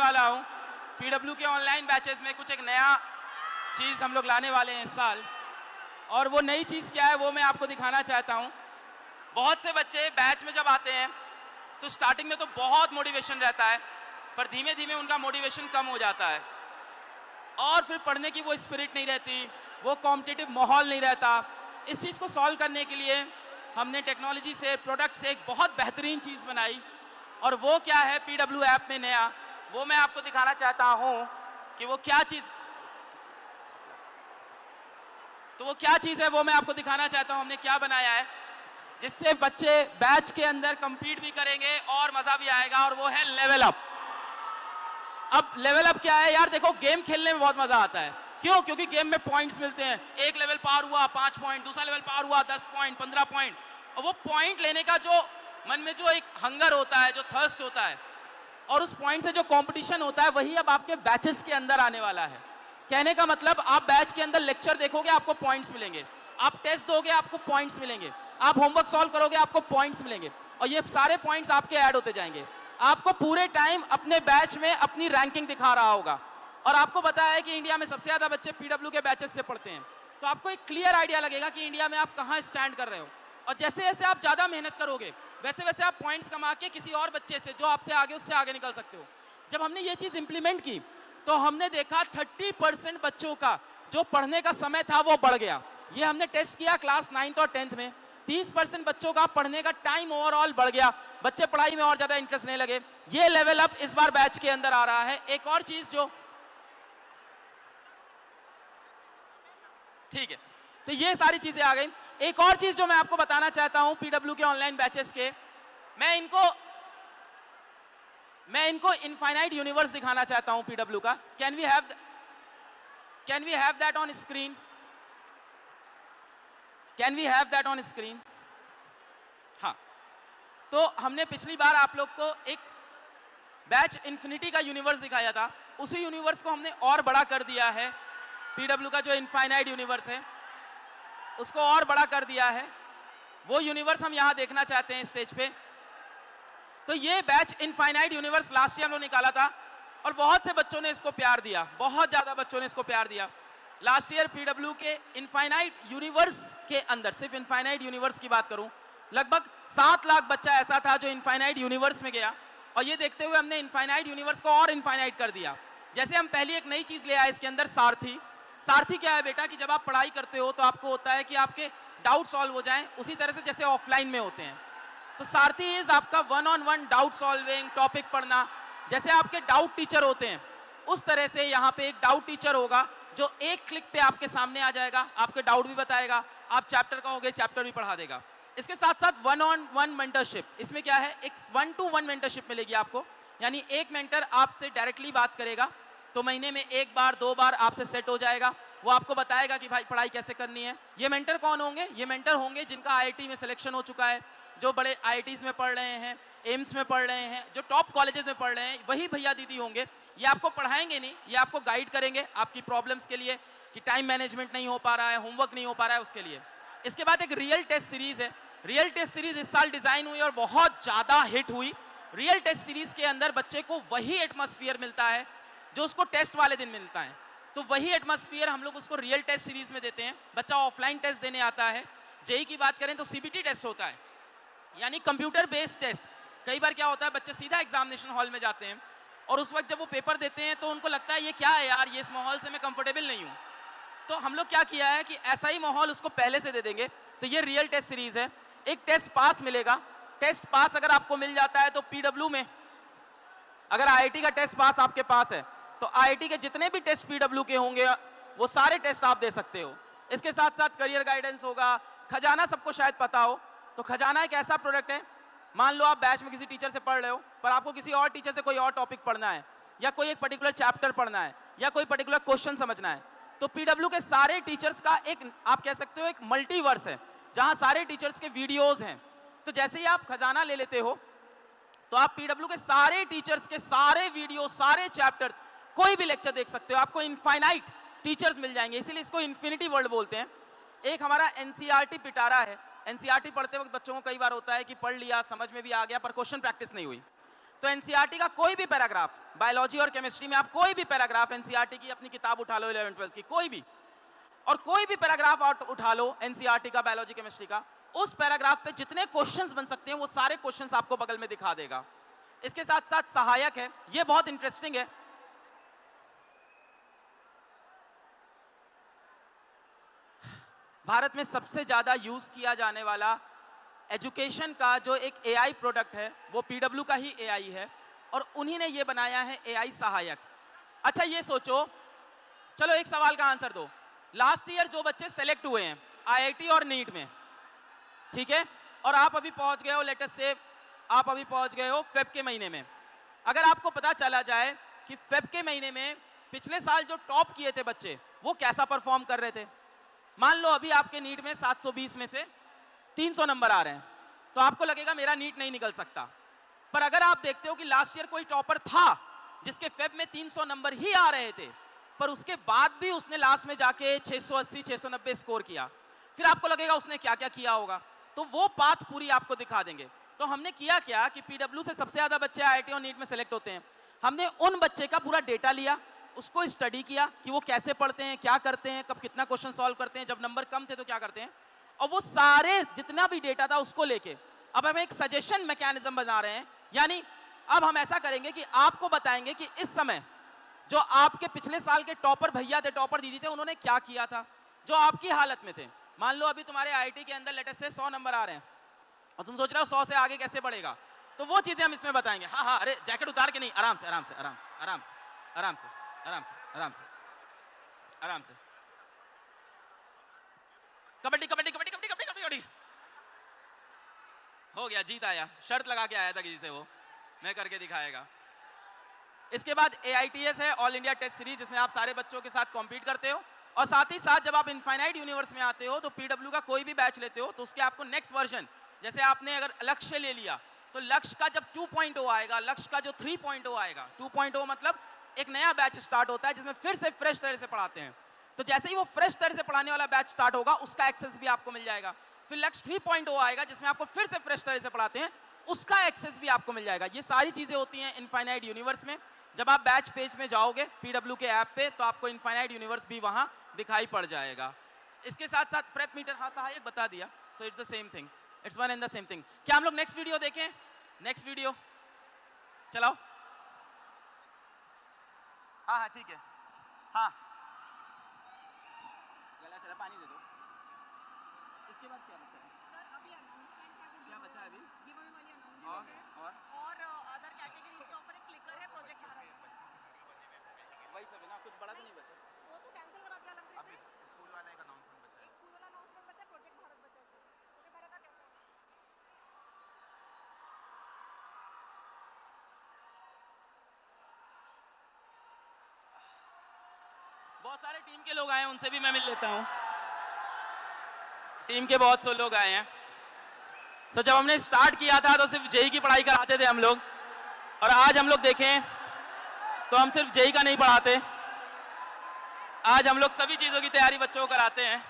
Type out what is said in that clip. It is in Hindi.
वाला हूँ। पीडब्ल्यू के ऑनलाइन बैचेस में कुछ एक नया चीज़ हम लोग लाने वाले हैं इस साल, और वो नई चीज़ क्या है वो मैं आपको दिखाना चाहता हूँ। बहुत से बच्चे बैच में जब आते हैं तो स्टार्टिंग में तो बहुत मोटिवेशन रहता है, पर धीमे धीमे उनका मोटिवेशन कम हो जाता है और फिर पढ़ने की वो स्पिरिट नहीं रहती, वो कॉम्पिटिटिव माहौल नहीं रहता। इस चीज़ को सॉल्व करने के लिए हमने टेक्नोलॉजी से, प्रोडक्ट से एक बहुत बेहतरीन चीज़ बनाई, और वो क्या है पीडब्ल्यू ऐप में नया, वो मैं आपको दिखाना चाहता हूँ कि वो क्या चीज़ है, वो मैं आपको दिखाना चाहता हूँ हमने क्या बनाया है, जिससे बच्चे बैच के अंदर compete भी करेंगे और मज़ा भी आएगा, और वो है लेवल अप। अब लेवल अप क्या है यार, देखो गेम खेलने में बहुत मज़ा आता है। क्यों? क्योंकि गेम में पॉइंट्स मिलते हैं। एक लेवल पार हुआ 5 पॉइंट, दूसरा लेवल पार हुआ 10 पॉइंट, 15 पॉइंट, और वो पॉइंट लेने का जो मन में जो एक हंगर होता है, जो थर्स्ट होता है, और उस पॉइंट से जो कंपटीशन होता है, वही अब आपके बैचेस के अंदर आने वाला है। कहने का मतलब, आप बैच के अंदर लेक्चर देखोगे आपको पॉइंट्स मिलेंगे, आप टेस्ट दोगे आपको पॉइंट्स मिलेंगे, आप होमवर्क सॉल्व करोगे आपको पॉइंट्स मिलेंगे, और ये सारे पॉइंट्स आपके ऐड होते जाएंगे। आपको पूरे टाइम अपने बैच में अपनी रैंकिंग दिखा रहा होगा, और आपको पता है कि इंडिया में सबसे ज़्यादा बच्चे पीडब्ल्यू के बैचेस से पढ़ते हैं, तो आपको एक क्लियर आइडिया लगेगा कि इंडिया में आप कहाँ स्टैंड कर रहे हो। और जैसे जैसे आप ज़्यादा मेहनत करोगे वैसे वैसे आप पॉइंट्स कमा के किसी और बच्चे से जो आपसे आगे, उससे आगे निकल सकते हो। जब हमने ये चीज़ इंप्लीमेंट की तो हमने देखा 30% बच्चों का जो पढ़ने का समय था वो बढ़ गया। ये हमने टेस्ट किया क्लास 9th और 10th में। 30% बच्चों का पढ़ने का टाइम ओवरऑल बढ़ गया, बच्चे पढ़ाई में और ज़्यादा इंटरेस्ट नहीं लगे। ये लेवल अप इस बार बैच के अंदर आ रहा है। एक और चीज़ जो ठीक है, तो ये सारी चीज़ें आ गई। एक और चीज़ जो मैं आपको बताना चाहता हूँ पीडब्ल्यू के ऑनलाइन बैचेस के, मैं इनको इनफाइनाइट यूनिवर्स दिखाना चाहता हूँ पीडब्ल्यू का। Can we have that on screen? Can we have that on screen? हाँ, तो हमने पिछली बार आप लोग को एक बैच इन्फिनिटी का यूनिवर्स दिखाया था, उसी यूनिवर्स को हमने और बड़ा कर दिया है। पीडब्ल्यू का जो इनफाइनाइट यूनिवर्स है उसको और बड़ा कर दिया है। वो यूनिवर्स हम यहाँ देखना चाहते हैं स्टेज पे। तो ये batch infinite universe last year हम लोग निकाला था, और बहुत से बच्चों ने इसको प्यार दिया, बहुत ज़्यादा बच्चों ने इसको प्यार दिया। लास्ट ईयर पीडब्ल्यू के इनफाइनाइट यूनिवर्स के अंदर, सिर्फ इनफाइनाइट यूनिवर्स की बात करूं, लगभग 7 लाख बच्चा ऐसा था जो इनफाइनाइट यूनिवर्स में गया, और ये देखते हुए हमने इनफाइनाइट यूनिवर्स को और इनफाइनाइट कर दिया। जैसे हम पहली एक नई चीज़ ले आए इसके अंदर, सारथी। सारथी क्या है बेटा, कि जब आप पढ़ाई करते हो तो आपको होता है कि आपके डाउट सॉल्व हो जाएं उसी तरह से जैसे ऑफलाइन में होते हैं। तो सारथी इज आपका 1-on-1 डाउट सॉल्विंग, टॉपिक पढ़ना। जैसे आपके डाउट टीचर होते हैं उस तरह से यहाँ पे एक डाउट टीचर होगा जो एक क्लिक पे आपके सामने आ जाएगा, आपके डाउट भी बताएगा, आप चैप्टर कहोगे चैप्टर भी पढ़ा देगा। इसके साथ साथ 1-on-1 मेंटरशिप। इसमें क्या है, एक 1-to-1 मेंटरशिप मिलेगी आपको, यानी एक मेंटर आपसे डायरेक्टली बात करेगा, तो महीने में 1 बार 2 बार आपसे सेट हो जाएगा। वो आपको बताएगा कि भाई पढ़ाई कैसे करनी है। ये मेंटर कौन होंगे? ये मेंटर होंगे जिनका आईआईटी में सिलेक्शन हो चुका है, जो बड़े आईआईटीज़ में पढ़ रहे हैं, एम्स में पढ़ रहे हैं, जो टॉप कॉलेजेस में पढ़ रहे हैं, वही भैया दीदी होंगे। ये आपको पढ़ाएंगे नहीं, ये आपको गाइड करेंगे आपकी प्रॉब्लम्स के लिए, कि टाइम मैनेजमेंट नहीं हो पा रहा है, होमवर्क नहीं हो पा रहा है, उसके लिए। इसके बाद एक रियल टेस्ट सीरीज़ है। रियल टेस्ट सीरीज़ इस साल डिज़ाइन हुई और बहुत ज़्यादा हिट हुई। रियल टेस्ट सीरीज़ के अंदर बच्चे को वही एटमॉस्फेयर मिलता है जो उसको टेस्ट वाले दिन मिलता है, तो वही एटमॉस्फेयर हम लोग उसको रियल टेस्ट सीरीज़ में देते हैं। बच्चा ऑफलाइन टेस्ट देने आता है। जेई की बात करें तो सीबीटी टेस्ट होता है, यानी कंप्यूटर बेस्ड टेस्ट। कई बार क्या होता है, बच्चे सीधा एग्जामिनेशन हॉल में जाते हैं, और उस वक्त जब वो पेपर देते हैं तो उनको लगता है ये क्या है यार, ये इस माहौल से मैं कंफर्टेबल नहीं हूँ। तो हम लोग क्या किया है कि ऐसा ही माहौल उसको पहले से दे देंगे। तो ये रियल टेस्ट सीरीज़ है। एक टेस्ट पास मिलेगा। टेस्ट पास अगर आपको मिल जाता है तो पीडब्ल्यू में, अगर आईआईटी का टेस्ट पास आपके पास है तो आईआईटी के जितने भी टेस्ट पीडब्ल्यू के होंगे वो सारे टेस्ट आप दे सकते हो। इसके साथ साथ करियर गाइडेंस होगा। खजाना सबको शायद पता हो, तो खजाना एक ऐसा प्रोडक्ट है, मान लो आप बैच में किसी टीचर से पढ़ रहे हो, पर आपको किसी और टीचर से कोई और टॉपिक पढ़ना है, या कोई एक पर्टिकुलर चैप्टर पढ़ना है, या कोई पर्टिकुलर क्वेश्चन समझना है, तो पीडब्ल्यू के सारे टीचर्स का एक, आप कह सकते हो एक मल्टीवर्स है, जहां सारे टीचर्स के वीडियोज हैं। तो जैसे ही आप खजाना ले लेते हो तो आप पीडब्ल्यू के सारे टीचर्स के सारे वीडियो, सारे चैप्टर्स, कोई भी लेक्चर देख सकते हो। आपको इनफाइनाइट टीचर्स मिल जाएंगे, इसीलिए इसको इन्फिनिटी वर्ल्ड बोलते हैं। एक हमारा एनसीईआरटी पिटारा है। एनसीईआरटी पढ़ते वक्त बच्चों को कई बार होता है कि पढ़ लिया, समझ में भी आ गया, पर क्वेश्चन प्रैक्टिस नहीं हुई। तो एनसीईआरटी का कोई भी पैराग्राफ, बायोलॉजी और केमिस्ट्री में आप कोई भी पैराग्राफ एनसीईआरटी की अपनी किताब उठा लो 11th-12th की, कोई भी, और कोई भी पैराग्राफ उठा लो एनसीईआरटी का बायोलॉजी केमिस्ट्री का, उस पैराग्राफ पे जितने क्वेश्चंस बन सकते हैं वो सारे क्वेश्चंस आपको बगल में दिखा देगा। इसके साथ साथ सहायक है, ये बहुत इंटरेस्टिंग है। भारत में सबसे ज्यादा यूज किया जाने वाला एजुकेशन का जो एक एआई प्रोडक्ट है वो पीडब्ल्यू का ही एआई है, और उन्हीं ने ये बनाया है एआई सहायक। अच्छा ये सोचो, चलो एक सवाल का आंसर दो, लास्ट ईयर जो बच्चे सेलेक्ट हुए हैं आईआईटी और नीट में, ठीक है, और आप अभी पहुंच गए हो, लेट अस से आप अभी पहुंच गए हो फेब के महीने में, अगर आपको पता चला जाए कि फेब के महीने में पिछले साल जो टॉप किए थे बच्चे वो कैसा परफॉर्म कर रहे थे, मान लो अभी आपके नीट में 720 में से 300 नंबर आ रहे हैं, तो आपको लगेगा मेरा नीट नहीं निकल सकता। पर अगर आप देखते हो कि लास्ट ईयर कोई टॉपर था जिसके फेब में 300 नंबर ही आ रहे थे, पर उसके बाद भी उसने लास्ट में जाके 680 690 स्कोर किया, फिर आपको लगेगा उसने क्या क्या किया होगा। तो वो पाथ पूरी आपको दिखा देंगे। तो हमने किया क्या कि पीडब्ल्यू से सबसे ज्यादा बच्चे आईआईटी और नीट में सेलेक्ट होते हैं, हमने उन बच्चे का पूरा डेटा लिया, उसको स्टडी किया कि वो कैसे पढ़ते हैं, क्या करते हैं, कब कितना क्वेश्चन सॉल्व करते हैं, जब नंबर कम थे तो क्या करते हैं, और वो सारे जितना भी डेटा था उसको लेके अब हम एक सजेशन मैकेनिज्म बना रहे हैं। यानी अब हम ऐसा करेंगे कि आपको बताएंगे कि इस समय जो आपके पिछले साल के टॉपर भैया थे, टॉपर दीदी थे, उन्होंने क्या किया था, जो आपकी हालत में थे। मान लो अभी तुम्हारे आईआईटी के अंदर लेटेस्ट से 100 नंबर आ रहे हैं और तुम सोच रहे हो 100 से आगे कैसे बढ़ेगा, तो वो चीजें हम इसमें बताएंगे। हाँ हाँ, अरे जैकेट उतार के नहीं, आराम से आराम से आराम से आराम से आराम से आराम से आराम से आराम से। कबड्डी कबड्डी कबड्डी कबड्डी कबड्डी कबड्डी हो गया, जीत आया, शर्त लगा के आया था किसी से, वो मैं करके दिखाएगा। इसके बाद AITS है, ऑल इंडिया टेस्ट सीरीज, जिसमें आप सारे बच्चों के साथ कॉम्पीट करते हो, और साथ ही साथ जब आप इनफाइनाइट यूनिवर्स में आते हो तो पीडब्ल्यू का कोई भी बैच लेते हो तो उसके आपको नेक्स्ट वर्जन, जैसे आपने अगर लक्ष्य ले लिया तो लक्ष्य का जब 2.0 आएगा, लक्ष्य का जो 3.0 आएगा, 2.0 मतलब एक नया बैच स्टार्ट होता है जिसमें फिर से फ्रेश तरह से पढ़ाते हैं। तो जैसे ही वो फ्रेश तरह से पढ़ाने वाला बैच स्टार्ट होगा उसका एक्सेस भी आपको मिल जाएगा। फिर लक्ष्य 3.0 आएगा जिसमें आपको फिर से फ्रेश तरह से पढ़ाते हैं, उसका एक्सेस भी आपको मिल जाएगा। ये सारी चीजें होती हैं इनफाइनाइट यूनिवर्स में। जब आप बैच पेज में जाओगे पीडब्ल्यू के ऐप पे तो आपको इनफाइनाइट यूनिवर्स भी वहां दिखाई पड़ जाएगा। इसके साथ साथ प्रेप मीटर, हाँ सहायक बता दिया, so it's the same thing, it's one and the same thing. क्या हम लोग नेक्स्ट वीडियो देखें? नेक्स्ट वीडियो चलाओ। हाँ हाँ ठीक है, हाँ गला चला, पानी दे दो। इसके बाद क्या बचा है? सर अभी अनाउंसमेंट है, वो क्या बचा है अभी? गिवअवे वाली अनाउंसमेंट है, और अदर कैटेगरीज के ऊपर एक क्लिकर है प्रोजेक्ट भारत, वही सब है ना, कुछ बड़ा तो नहीं बचा। वो तो कैंसिल करा दिया अलग अभी स्कूल वाला एक अनाउंसमेंट बचा है। एक स्कूल वाला अनाउंसमेंट बचा है, प्रोजेक्ट भारत बचा है सर। प्रोजेक्ट भारत का क्या था? बहुत सारे टीम के लोग आए हैं, उनसे भी मैं मिल लेता हूँ। टीम के बहुत से लोग आए हैं। तो जब हमने स्टार्ट किया था तो सिर्फ जेई की पढ़ाई कराते थे हम लोग, और आज हम लोग देखें तो हम सिर्फ जेई का नहीं पढ़ाते, आज हम लोग सभी चीजों की तैयारी बच्चों को कराते हैं।